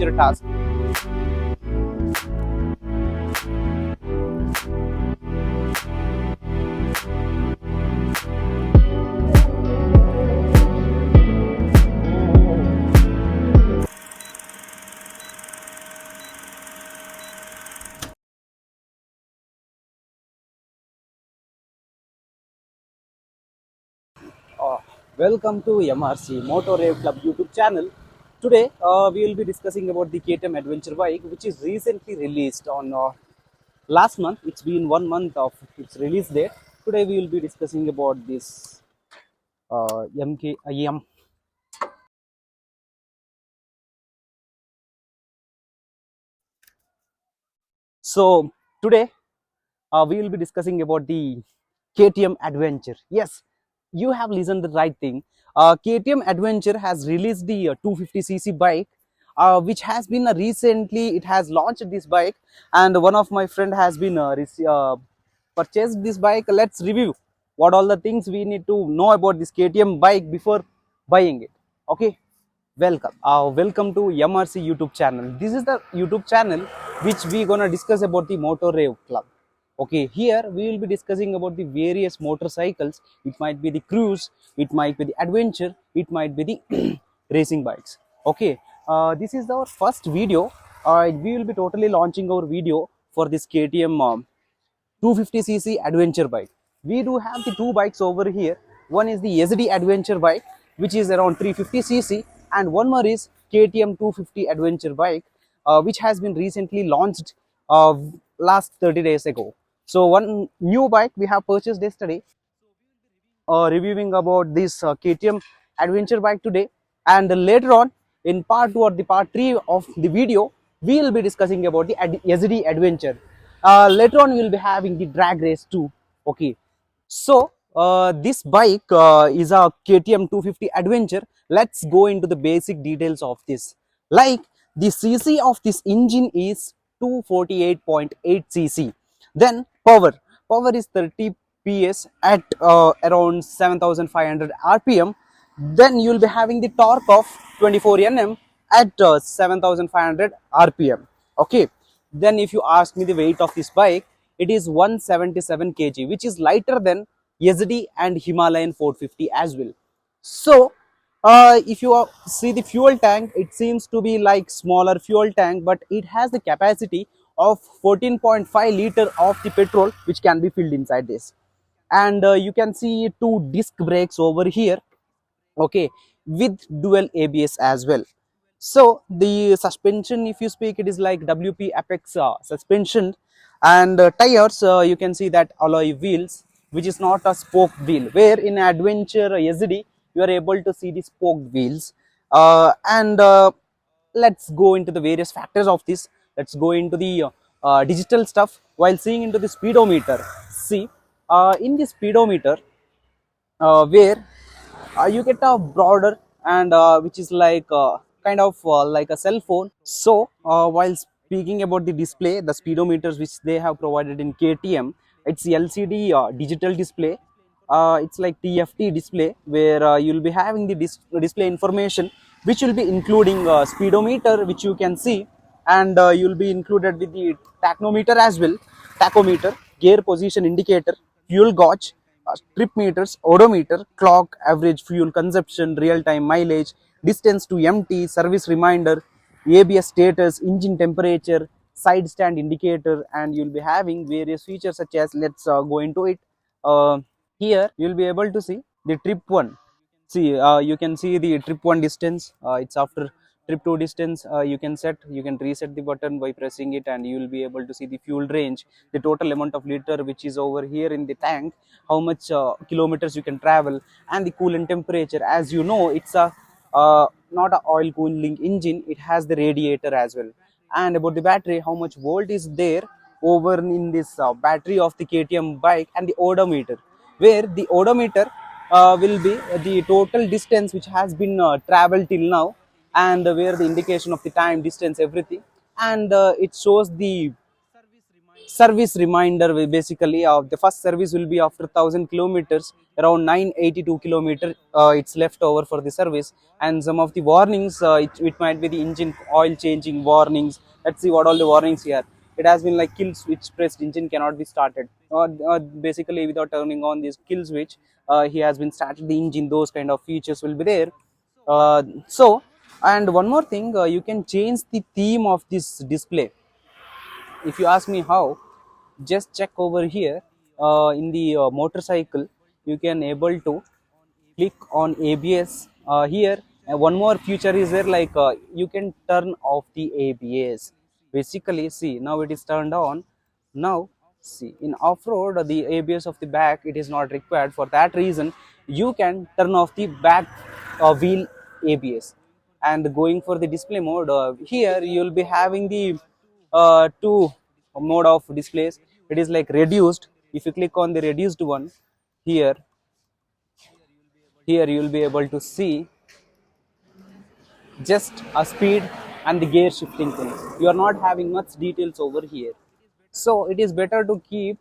adventure task. Uh, Welcome to MRC MotoRevClub YouTube channel. Today we will be discussing about the KTM adventure bike, which is recently released on last month. It's been 1 month of its release date. Today we will be discussing about this MKIM. So today we will be discussing about the KTM adventure. Yes, you have listened the right thing. KTM adventure has released the 250cc bike, which has been recently it has launched this bike, and one of my friend has been purchased this bike. Let's review what all the things we need to know about this KTM bike before buying it. Okay, welcome to MRC YouTube channel. This is the YouTube channel which we gonna discuss about the MotoRevClub. Okay, here we will be discussing about the various motorcycles. It might be the cruise, it might be the adventure, it might be the racing bikes. Okay, this is our first video. We will be totally launching our video for this KTM 250cc adventure bike. We do have the two bikes over here. One is the SD adventure bike, which is around 350cc, and one more is KTM 250 adventure bike, which has been recently launched last 30 days ago. So one new bike we have purchased yesterday. Reviewing about this KTM adventure bike today, and later on in part 2 or the part 3 of the video we will be discussing about the SD adventure. Later on we will be having the drag race too. Okay, so this bike is a KTM 250 adventure. Let's go into the basic details of this. Like, the cc of this engine is 248.8 cc. Then power is 30 ps at around 7500 rpm. Then you will be having the torque of 24 nm at 7500 rpm. Okay, then if you ask me the weight of this bike, it is 177 kg, which is lighter than SD and Himalayan 450 as well. So if you see the fuel tank, it seems to be like smaller fuel tank, but it has the capacity of 14.5 liter of the petrol, which can be filled inside this. And you can see two disc brakes over here. Okay, with dual ABS as well. So the suspension, if you speak, it is like WP Apex suspension, and tires, you can see that alloy wheels, which is not a spoke wheel, where in adventure SD you are able to see the spoked wheels. And let's go into the various factors of this. Let's go into the digital stuff while seeing into the speedometer. See, in the speedometer, where you get a broader, and which is like kind of like a cell phone. So while speaking about the display, the speedometers which they have provided in KTM, it's LCD digital display. It's like TFT display, where you'll be having the display information, which will be including speedometer, which you can see, and you'll be included with the tachometer as well, tachometer, gear position indicator, fuel gauge, trip meters, odometer, clock, average fuel consumption, real-time mileage, distance to empty, service reminder, ABS status, engine temperature, side stand indicator, and you'll be having various features such as, let's go into it. Here you'll be able to see the trip 1. See, you can see the trip 1 distance. It's after trip 2 distance. You can reset the button by pressing it, and you will be able to see the fuel range, the total amount of liter which is over here in the tank, how much kilometers you can travel, and the coolant temperature. As you know, it's a not a oil cooling engine, it has the radiator as well. And about the battery, how much volt is there over in this battery of the KTM bike, and the odometer, where the odometer will be the total distance which has been traveled till now, and where the indication of the time, distance, everything, and it shows the service reminder basically the first service will be after 1000 kilometers, around 982 kilometers it's left over for the service. And some of the warnings, it might be the engine oil changing warnings. Let's see what all the warnings here. It has been like kill switch pressed, engine cannot be started, basically without turning on this kill switch he has been started the engine. Those kind of features will be there. So and one more thing, you can change the theme of this display. If you ask me how, just check over here in the motorcycle. You can able to click on ABS here. And one more feature is there, like you can turn off the ABS. Basically, see, now it is turned on. Now see, in off-road the ABS of the back, it is not required. For that reason, you can turn off the back wheel ABS. And going for the display mode, here you will be having the two mode of displays. It is like reduced. If you click on the reduced one, here you will be able to see just a speed and the gear shifting things. You are not having much details over here, so it is better to keep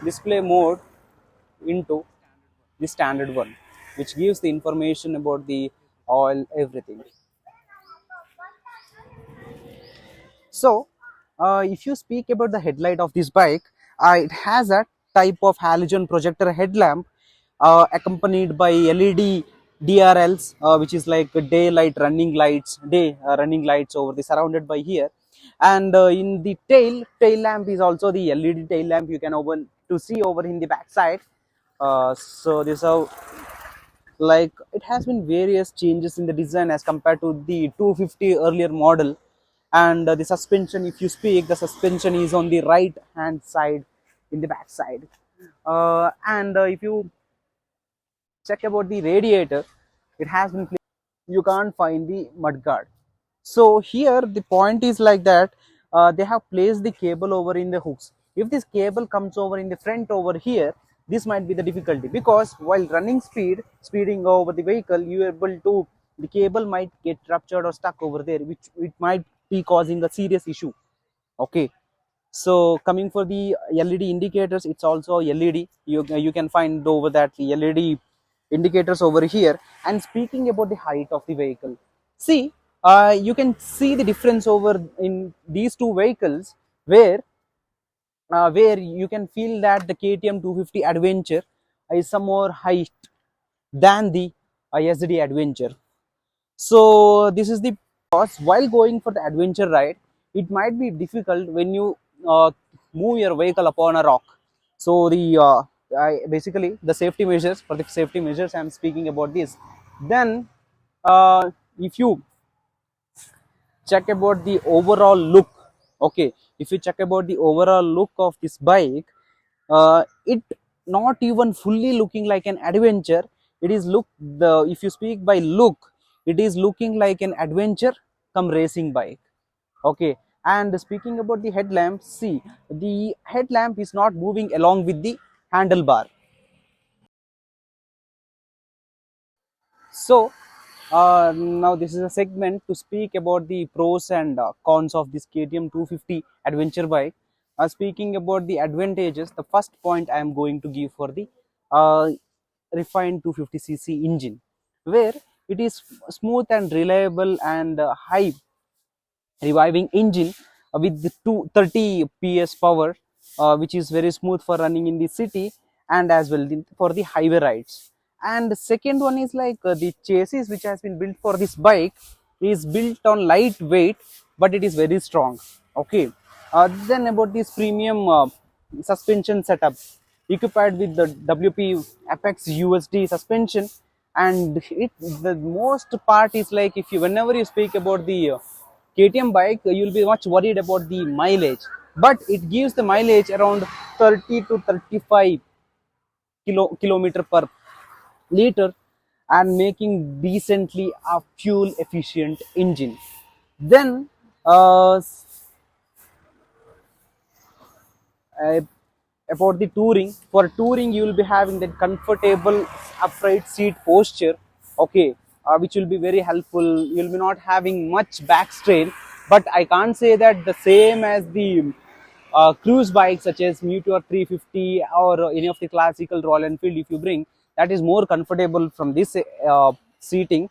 display mode into the standard one, which gives the information about the oil, everything. So, if you speak about the headlight of this bike, it has a type of halogen projector headlamp accompanied by LED DRLs, which is like daylight running lights, day running lights over the surrounded by here. And in the tail lamp is also the LED tail lamp. You can open to see over in the back side. So this how, like, it has been various changes in the design as compared to the 250 earlier model. And the suspension, if you speak, the suspension is on the right hand side in the back side. And if you check about the radiator, it has been you can't find the mudguard. So here the point is like that, they have placed the cable over in the hooks. If this cable comes over in the front over here, this might be the difficulty, because while running speeding over the vehicle, you are able to, the cable might get ruptured or stuck over there, which it might be causing a serious issue. Okay, so coming for the LED indicators, it's also LED. You can find over that the LED indicators over here. And speaking about the height of the vehicle, see, you can see the difference over in these two vehicles, where you can feel that the KTM 250 Adventure is some more height than the SD Adventure. So this is the, because while going for the adventure ride, it might be difficult when you move your vehicle upon a rock. So the basically the safety measures, for the safety measures I'm speaking about this. Then if you check about the overall look, okay, if you check about the overall look of this bike, it not even fully looking like an adventure. It is look, the, if you speak by look, it is looking like an adventure come racing bike. Okay, and speaking about the headlamp, see, the headlamp is not moving along with the handlebar. So now this is a segment to speak about the pros and cons of this KTM 250 adventure bike. Speaking about the advantages, the first point I am going to give for the uh, refined 250cc engine, where it is smooth and reliable and high reviving engine with the 230 PS power, which is very smooth for running in the city and as well for the highway rides. And the second one is like the chassis which has been built for this bike is built on lightweight, but it is very strong. Okay, then about this premium suspension setup equipped with the WP Apex USD suspension. And it, the most part is like, if you, whenever you speak about the KTM bike, you'll be much worried about the mileage, but it gives the mileage around 30 to 35 kilometer per liter, and making decently a fuel efficient engine. Then uh, about the touring, for touring you will be having that comfortable upright seat posture. Okay, which will be very helpful. You'll be not having much back strain, but I can't say that the same as the cruise bikes such as Meteor 350 or any of the classical Royal Enfield. If you bring, that is more comfortable from this seating.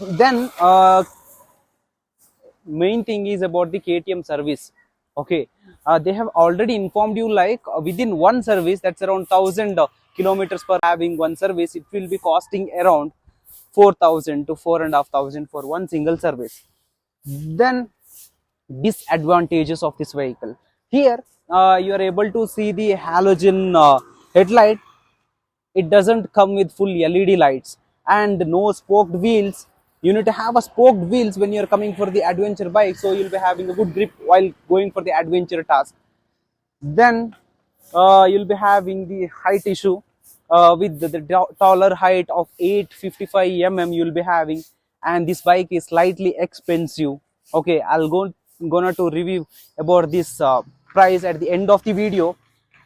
Then main thing is about the KTM service. Okay, they have already informed you like within one service, that's around 1000 kilometers per having one service, it will be costing around 4000 to 4500 for one single service. Then disadvantages of this vehicle. Here you are able to see the halogen headlight. It doesn't come with full LED lights and no spoked wheels. You need to have a spoked wheels when you're coming for the adventure bike, so you'll be having a good grip while going for the adventure task. Then you'll be having the height issue with the taller height of 855 mm you'll be having, and this bike is slightly expensive. Okay, gonna to review about this price at the end of the video,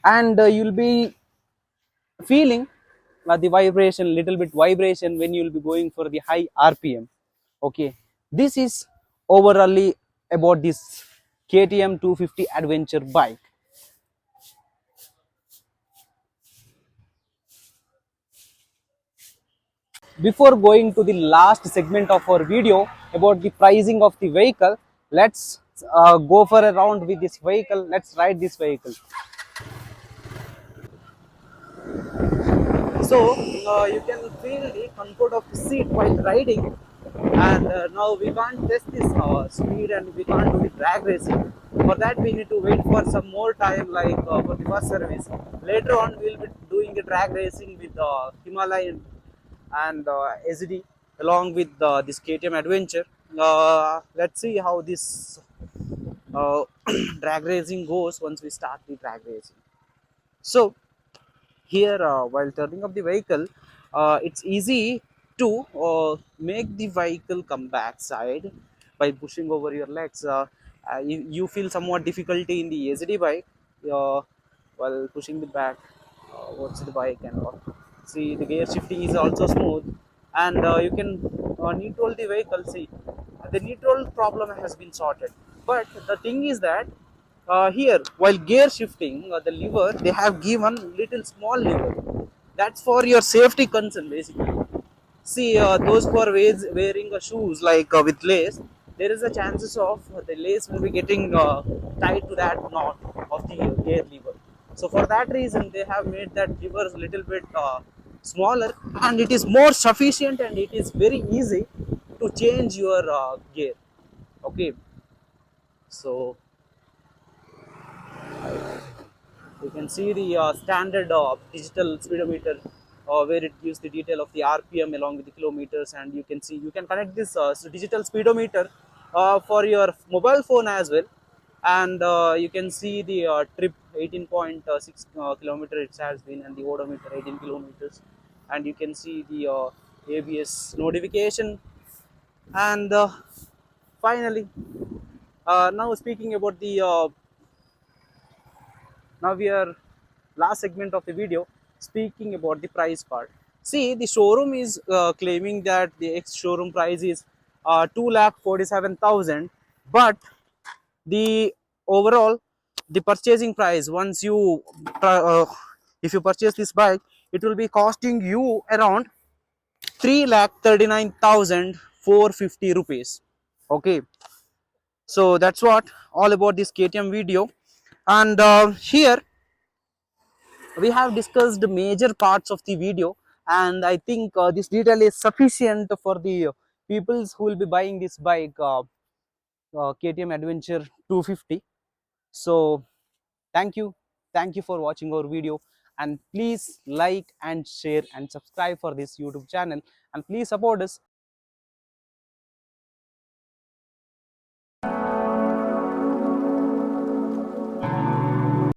and you'll be feeling the vibration, little bit vibration when you will be going for the high RPM. Okay, this is overally about this KTM 250 adventure bike. Before going to the last segment of our video about the pricing of the vehicle, let's go for a round with this vehicle. Let's ride this vehicle. So you can feel the comfort of the seat while riding, and now we can't test this speed and we can't do the drag racing. For that we need to wait for some more time, like for the first service. Later on we will be doing the drag racing with Himalayan and SD along with this KTM adventure. Let's see how this uh, drag racing goes once we start the drag racing. So here while turning up the vehicle, it's easy to make the vehicle come back side by pushing over your legs. You feel somewhat difficulty in the AZD bike while pushing the back what's the bike and all. See, the gear shifting is also smooth, and you can neutral the vehicle. See, the neutral problem has been sorted, but the thing is that here while gear shifting the lever, they have given little small lever. That's for your safety concern basically. See, those who are wearing shoes like with lace, there is a chances of the lace will be getting tied to that knot of the gear lever. So for that reason, they have made that lever a little bit smaller, and it is more sufficient and it is very easy to change your gear. Okay, so you can see the standard digital speedometer where it gives the detail of the RPM along with the kilometers, and you can see you can connect this digital speedometer for your mobile phone as well, and you can see the trip 18.6 kilometer it has been, and the odometer 18 kilometers, and you can see the ABS notification, and finally now speaking about the now we are last segment of the video, speaking about the price part. See, the showroom is claiming that the ex showroom price is 2,47,000, but the overall the purchasing price once you if you purchase this bike, it will be costing you around 3,39,450 rupees. Okay, so that's what all about this KTM video, and here we have discussed the major parts of the video, and I think this detail is sufficient for the peoples who will be buying this bike, KTM Adventure 250. So thank you for watching our video, and please like and share and subscribe for this YouTube channel, and please support us